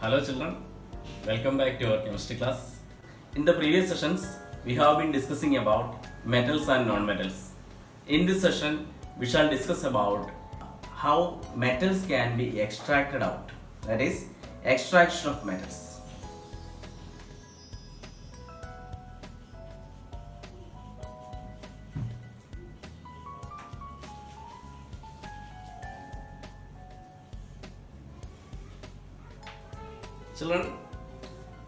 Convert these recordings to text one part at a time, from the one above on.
Hello children, welcome back to our chemistry class. In the previous sessions, we have been discussing about metals and non-metals. In this session, we shall discuss about how metals can be extracted out, that is, extraction of metals. Children,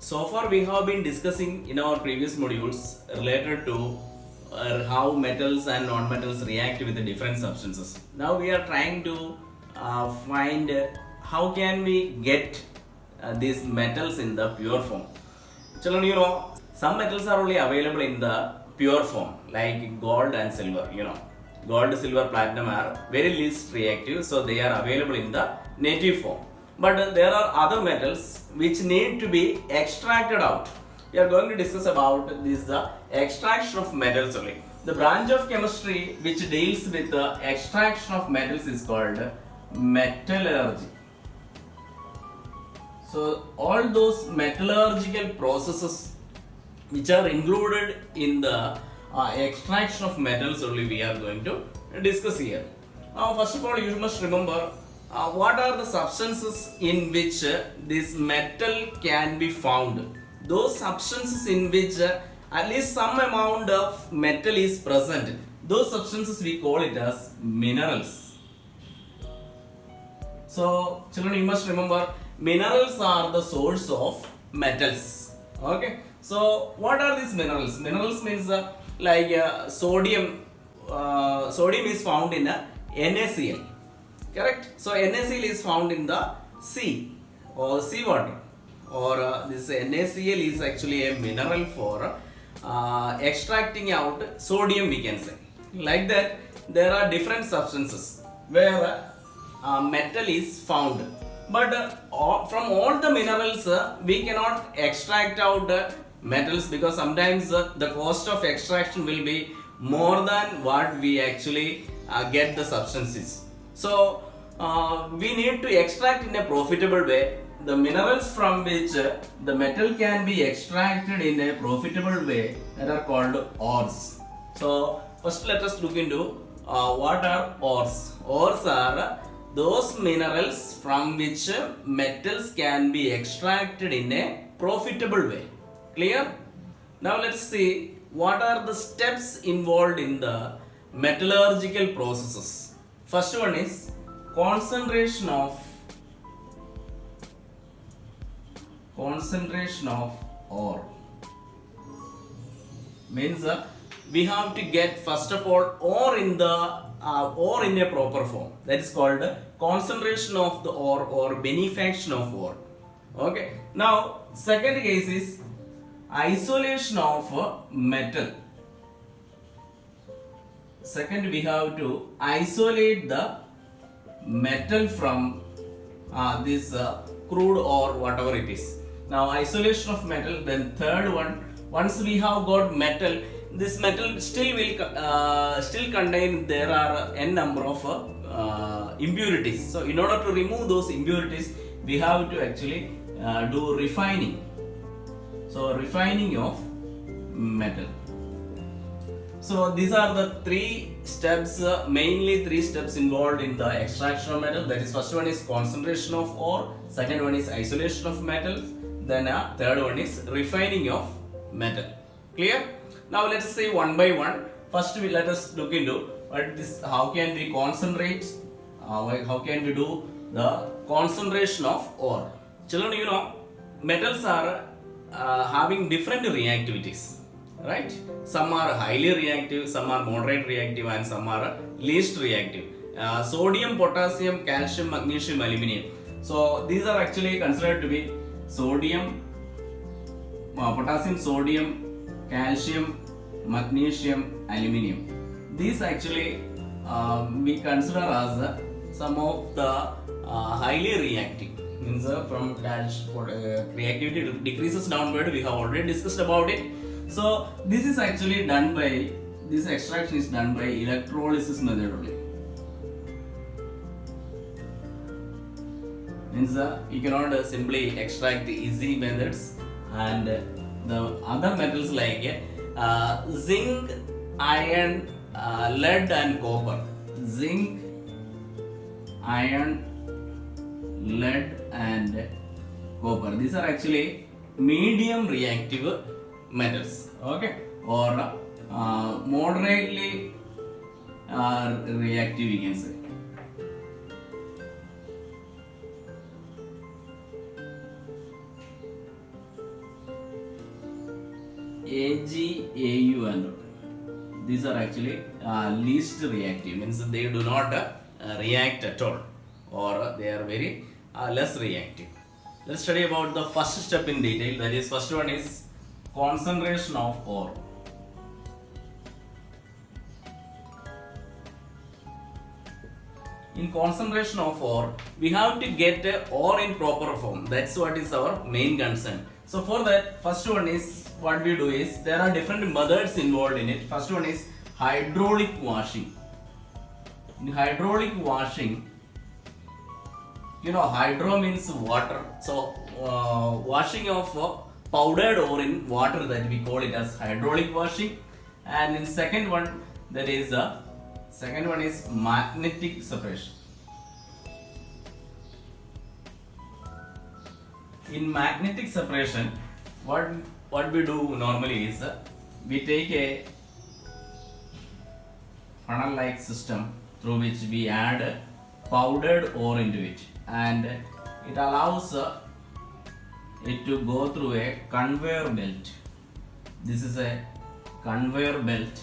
so far we have been discussing in our previous modules related to how metals and non-metals react with the different substances. Now we are trying to find how can we get these metals in the pure form. Children, you know, some metals are only available in the pure form like gold and silver, Gold, silver, platinum are very least reactive, so they are available in the native form. But there are other metals which need to be extracted out. We are going to discuss about this the extraction of metals only. The branch of chemistry which deals with the extraction of metals is called metallurgy. So all those metallurgical processes which are included in the extraction of metals only we are going to discuss here. Now first of all, you must remember what are the substances in which this metal can be found. Those substances in which at least some amount of metal is present, those substances we call it as minerals. So children, you must remember minerals are the source of metals. Okay, so what are these minerals? Minerals means sodium. Sodium is found in NaCl. Correct? So NaCl is found in the sea or seawater, or this NaCl is actually a mineral for extracting out sodium, we can say. Like that, there are different substances where metal is found. But from all the minerals, we cannot extract out metals because sometimes the cost of extraction will be more than what we actually get the substances. So we need to extract in a profitable way the minerals from which the metal can be extracted in a profitable way, that are called ores. So first let us look into what are ores. Ores are those minerals from which metals can be extracted in a profitable way. Clear? Now let's see what are the steps involved in the metallurgical processes. First one is concentration of ore. Means we have to get first of all ore in a proper form. That is called concentration of the ore or benefaction of ore. Okay. Now second case is isolation of metal. Second, we have to isolate the metal from this crude or whatever it is. Now isolation of metal. Then third one, once we have got metal, this metal still contain, there are n number of impurities. So in order to remove those impurities, we have to actually do refining. So refining of metal. So these are the three steps, mainly three steps involved in the extraction of metal. That is, first one is concentration of ore, second one is isolation of metal, then third one is refining of metal. Clear? Now let us say one by one. First let us look into how can we concentrate, how can we do the concentration of ore. Children, you know, metals are having different reactivities. Right? Some are highly reactive, some are moderate reactive, and some are least reactive. Sodium, potassium, calcium, magnesium, aluminium. So these are actually considered to be sodium, potassium, sodium, calcium, magnesium, aluminium. These actually we consider as some of the highly reactive. Means from reactivity decreases downward. We have already discussed about it. So this is actually done by, this extraction is done by electrolysis method only. Means you cannot simply extract easy methods, and the other metals like zinc, iron, lead and copper. Zinc, iron, lead and copper, these are actually medium reactive metals, okay, or moderately reactive, we can say. Ag, Au and all. These are actually least reactive, means they do not react at all, or they are very less reactive. Let's study about the first step in detail. That is, first one is concentration of ore. In concentration of ore, we have to get ore in proper form. That's what is our main concern. So for that, first one is, what we do is, there are different methods involved in it. First one is hydraulic washing. In hydraulic washing, you know, hydro means water. So washing of powdered ore in water, that we call it as hydraulic washing. And in second one, that is second one is magnetic separation. In magnetic separation, what we do normally is we take a funnel like system through which we add powdered ore into it, and it allows it to go through a conveyor belt. This is a conveyor belt.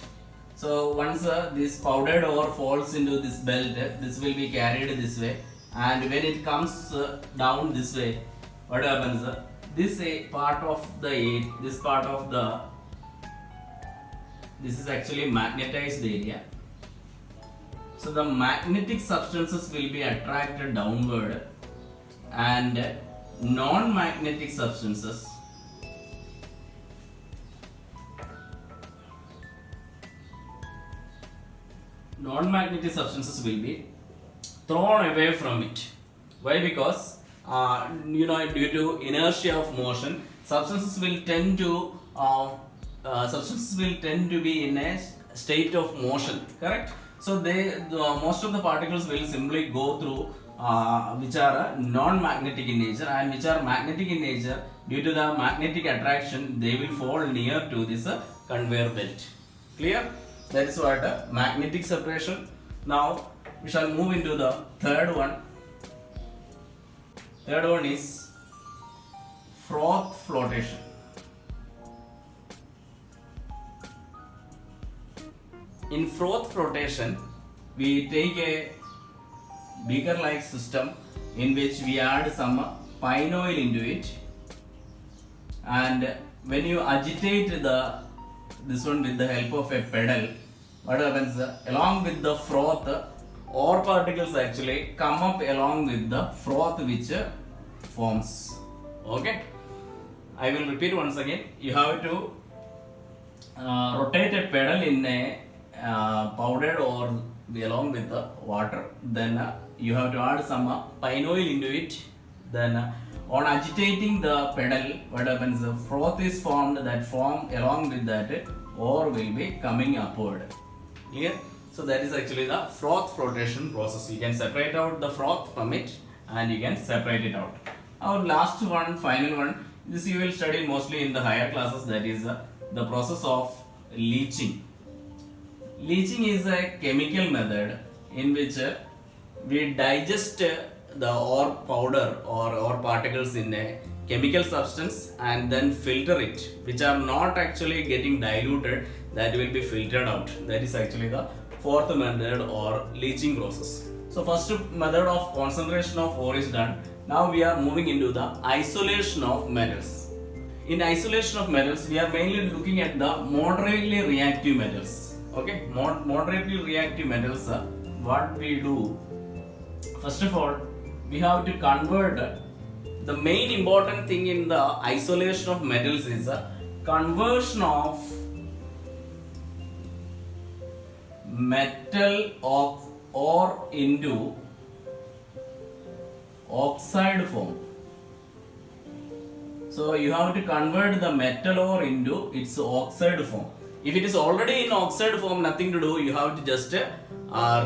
So once this powdered ore falls into this belt, this will be carried this way, and when it comes down this way, what happens? This part of the this is actually magnetized area. So the magnetic substances will be attracted downward, and non-magnetic substances will be thrown away from it. Why? Because you know, due to inertia of motion, substances will tend to be in a state of motion, correct? So most of the particles will simply go through which are non-magnetic in nature, and which are magnetic in nature. Due to the magnetic attraction, they will fall near to this conveyor belt. Clear? That is what magnetic separation. Now we shall move into the third one. Third one is froth flotation. In froth flotation, we take a beaker like system in which we add some pine oil into it, and when you agitate this one with the help of a pedal, what happens? Along with the froth, ore particles actually come up along with the froth which forms. Okay, I will repeat once again. You have to rotate a pedal in a powdered ore along with the water. Then you have to add some pine oil into it. Then on agitating the pedal, what happens? Froth is formed. That form along with that ore will be coming upward. Clear? So that is actually the froth flotation process. You can separate out the froth from it, and you can separate it out. Our last one, final one, this you will study mostly in the higher classes. That is the process of leaching. Leaching is a chemical method in which we digest the ore powder or ore particles in a chemical substance and then filter it, which are not actually getting diluted, that will be filtered out. That is actually the fourth method or leaching process. So first method of concentration of ore is done. Now we are moving into the isolation of metals. In isolation of metals, we are mainly looking at the moderately reactive metals. Okay, moderately reactive metals, what we do, first of all, we have to convert. The main important thing in the isolation of metals is conversion of metal of ore into oxide form. So you have to convert the metal ore into its oxide form. If it is already in oxide form, nothing to do, you have to just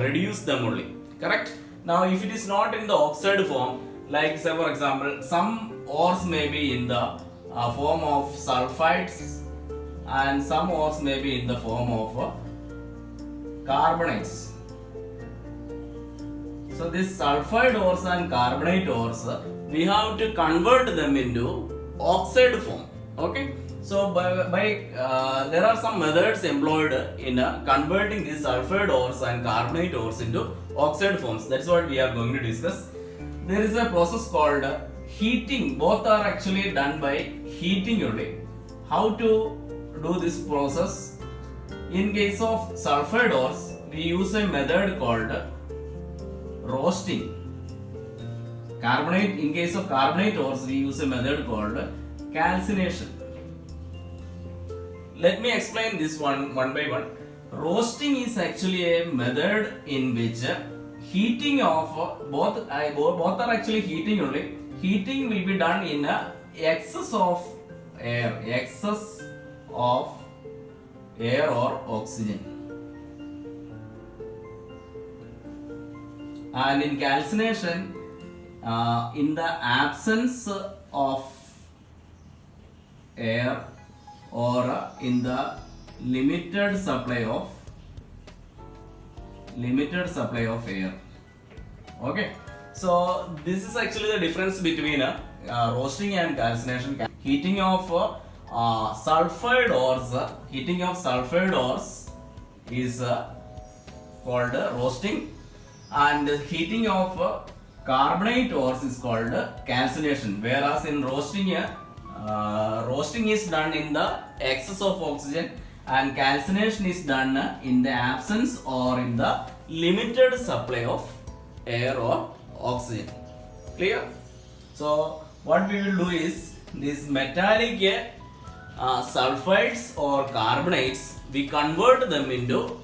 reduce them only. Correct? Now if it is not in the oxide form, like say for example, some ores may be in the form of sulfides and some ores may be in the form of carbonates. So these sulfide ores and carbonate ores, we have to convert them into oxide form. Okay, so there are some methods employed in converting these sulfide ores and carbonate ores into oxide forms. That's what we are going to discuss. There is a process called heating. Both are actually done by heating only. How to do this process? In case of sulfide ores, we use a method called roasting. In case of carbonate ores, we use a method called calcination. Let me explain this one by one. Roasting is actually a method in which heating of both are actually heating only. Heating will be done in excess of air or oxygen. And in calcination, in the absence of air or in the limited supply of air. Okay, so this is actually the difference between roasting and calcination. Heating of sulfide ores is called roasting, and heating of carbonate ores is called calcination. Whereas in roasting, roasting is done in the excess of oxygen and calcination is done in the absence or in the limited supply of air or oxygen. Clear? So what we will do is, these metallic sulfides or carbonates, we convert them into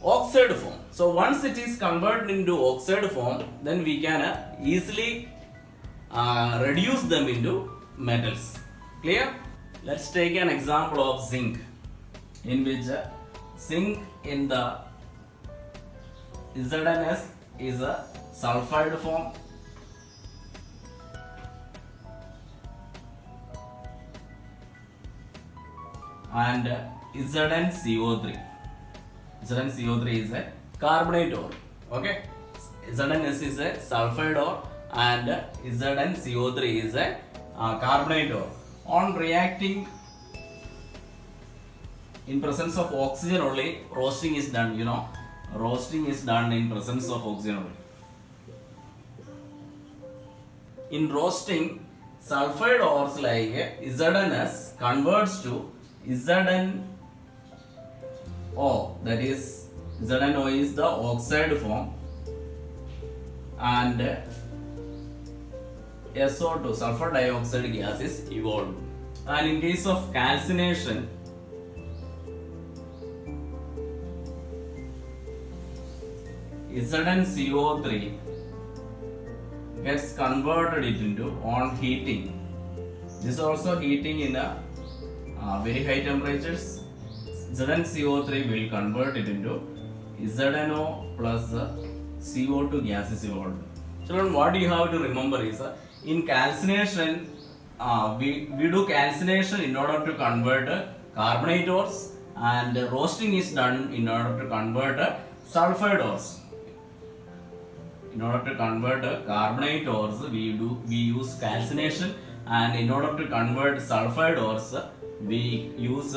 oxide form. So once it is converted into oxide form, then we can easily reduce them into metals. Clear? Let's take an example of zinc, in which zinc in the ZnS is a sulfide form, and ZnCO3. ZnCO3 is a carbonate ore. Okay, ZnS is a sulfide ore and ZnCO3 is a carbonate ore. On reacting in presence of oxygen only, roasting is done. Roasting is done in presence of oxygen only. In roasting, sulfide ores like ZnS converts to ZnO, that is ZnO is the oxide form, and SO2, sulfur dioxide gas, is evolved. And in case of calcination, ZnCO3 gets converted into, on heating. This also heating in very high temperatures. ZnCO3 will convert it into ZnO plus CO2 gas is evolved. Children, what you have to remember is, in calcination, we do calcination in order to convert carbonate ores, and roasting is done in order to convert sulfide ores. In order to convert carbonate ores, we use calcination, and in order to convert sulfide ores, we use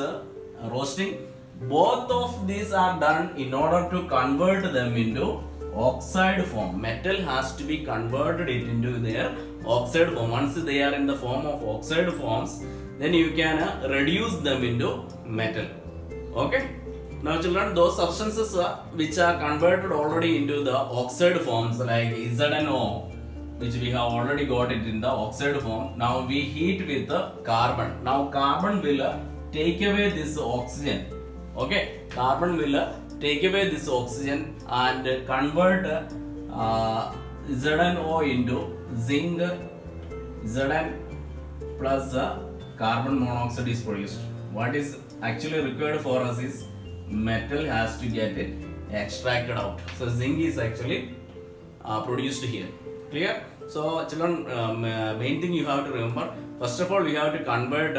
roasting. Both of these are done in order to convert them into oxide form. Metal has to be converted into their oxide form. Once they are in the form of oxide forms, then you can reduce them into metal. Okay. Now children, those substances which are converted already into the oxide forms, like ZnO, which we have already got it in the oxide form, now we heat with carbon. Now carbon will take away this oxygen. Okay, carbon will take away this oxygen and convert ZnO into zinc Zn plus carbon monoxide is produced. What is actually required for us is metal has to get it extracted out. So zinc is actually produced here. Clear? So children, main thing you have to remember, first of all we have to convert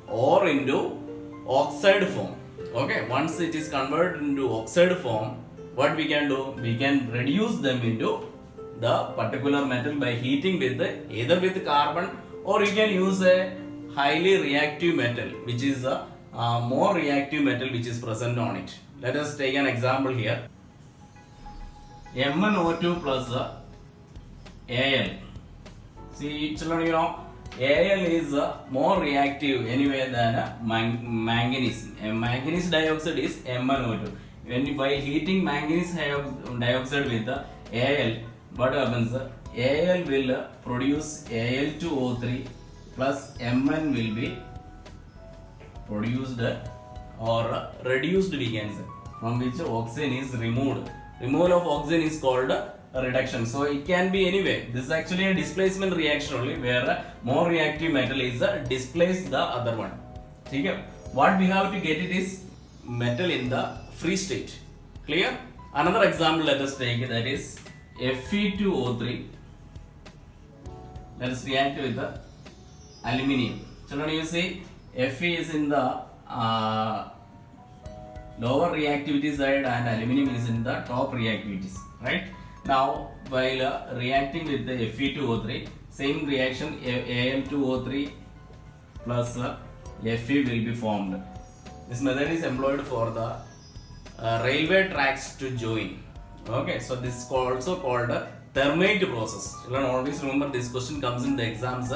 ore into oxide form. Okay, once it is converted into oxide form, what we can do? We can reduce them into the particular metal by heating with either with carbon, or you can use a highly reactive metal, which is a more reactive metal which is present on it. Let us take an example here. MnO2 plus Al. See children, you know Al is more reactive anyway than manganese. Manganese dioxide is MnO2. When while heating manganese dioxide with Al, what happens? Al will produce Al2O3 plus Mn will be produced or reduced, we can say, from which oxygen is removed. Removal of oxygen is called reduction. So it can be anyway. This is actually a displacement reaction only, where more reactive metal is displaced the other one. Okay? What we have to get it is metal in the free state. Clear? Another example let us take, that is Fe2O3. Let us react with the aluminium. Children, you see Fe is in the lower reactivity side and aluminium is in the top reactivities, right? Now while reacting with the Fe2O3, same reaction Al2O3 plus Fe will be formed. This method is employed for the railway tracks to join. Okay, so this is also called a thermate process. Children, always remember this question comes in the exams.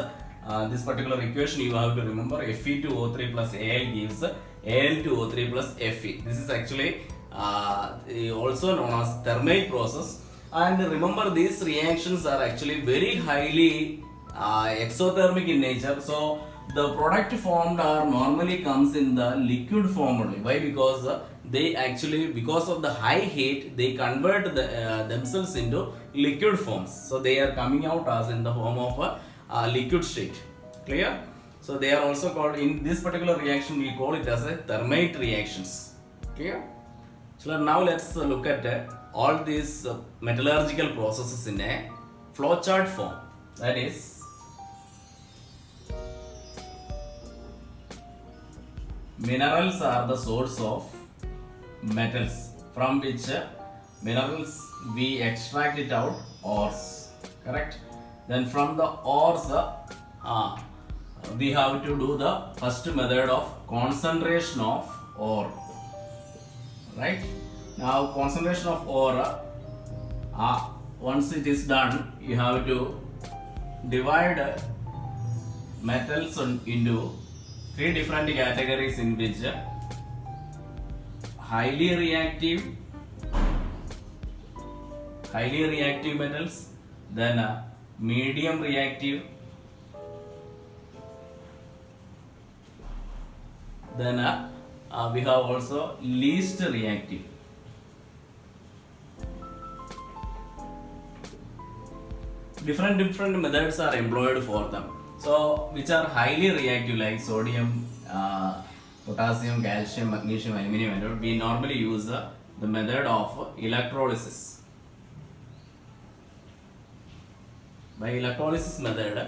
This particular equation you have to remember, Fe2O3 plus Al gives Al2O3 plus Fe. This is actually also known as thermate process. And remember, these reactions are actually very highly exothermic in nature. So the product formed are normally comes in the liquid form only. Why? Because they actually, because of the high heat, they convert themselves into liquid forms. So they are coming out as in the form of a liquid state. Clear? So they are also called, in this particular reaction we call it as a thermate reactions. Clear? So now let's look at all these metallurgical processes in a flowchart form. That is, minerals are the source of metals, from which minerals we extract it out ores. Correct? Then from the ores we have to do the first method of concentration of ore. Right? Now concentration of ore, once it is done, you have to divide metals into three different categories, in which highly reactive metals, then medium reactive, then we have also least reactive. Different methods are employed for them. So which are highly reactive, like sodium, potassium, calcium, magnesium, aluminum, we normally use the method of electrolysis. By electrolysis method,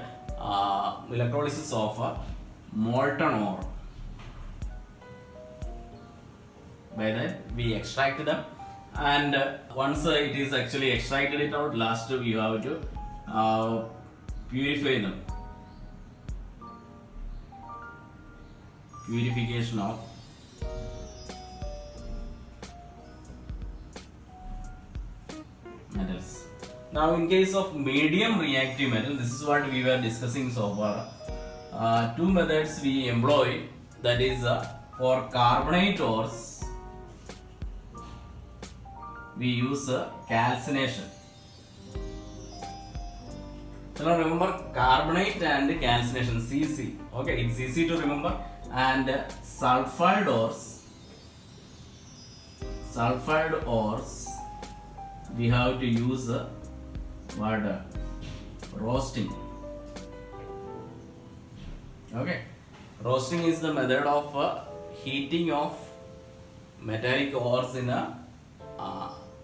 electrolysis of molten ore. By that we extract them, and once it is actually extracted it out, last you have to purify them. Purification of metals. Now in case of medium reactive metal, this is what we were discussing so far. Two methods we employ, that is for carbonate ores we use calcination. So now remember, carbonate and calcination, CC. Okay, it's easy to remember. And sulfide ores we have to use what roasting. Okay, roasting is the method of heating of metallic ores in a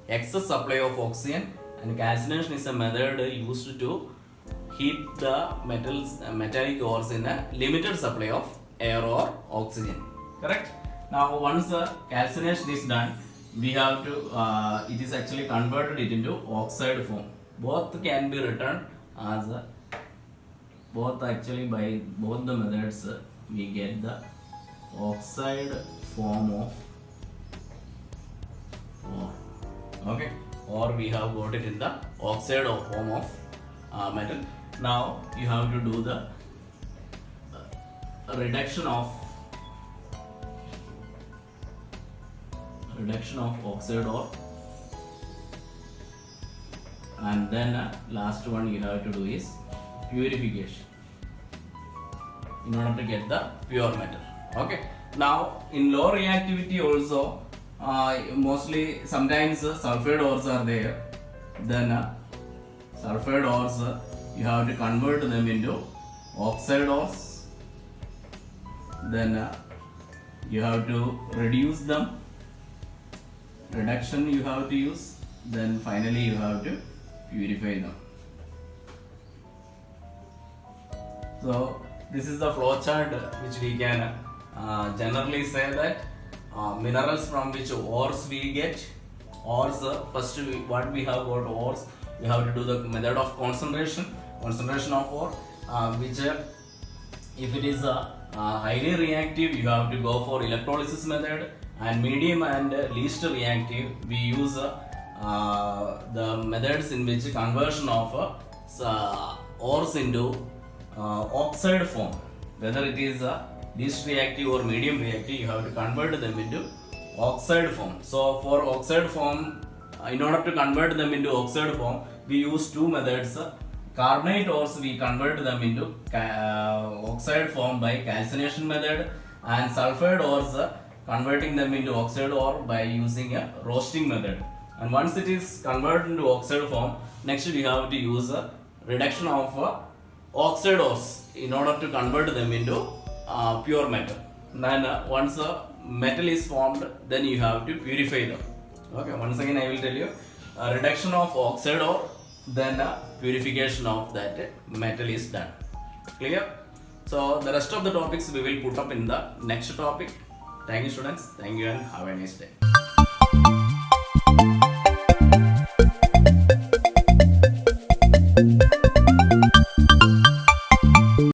excess supply of oxygen, and calcination is a method used to heat the metallic ores in a limited supply of air or oxygen. Correct. Now once the calcination is done, we have to it is actually converted it into oxide form. Both can be written as both actually by both the methods we get the oxide form of ore. Okay, or we have got it in the oxide of form of metal. Now you have to do the reduction of oxide ore, and then last one you have to do is purification in order to get the pure metal. Okay, now in low reactivity also mostly sometimes sulfide ores are there, then sulfide ores you have to convert them into oxide ores, then you have to reduce them, reduction you have to use, then finally you have to purify them. So this is the flow chart which we can generally say that minerals from which ores we get. Ores, first what we have got ores, we have to do the method of concentration of ore, which if it is highly reactive you have to go for electrolysis method, and medium and least reactive we use the methods in which conversion of ores into oxide form. Whether it is least reactive or medium reactive, you have to convert them into oxide form. So for oxide form, in order to convert them into oxide form, we use two methods. Carbonate ores we convert them into oxide form by calcination method, and sulfide ores converting them into oxide ore by using a roasting method. And once it is converted into oxide form, next we have to use a reduction of oxide ores in order to convert them into pure metal. Then once the metal is formed, then you have to purify them. Okay, once again I will tell you, reduction of oxide ore, then purification of that metal is done. Clear? So the rest of the topics we will put up in the next topic. Thank you students, thank you and have a nice day.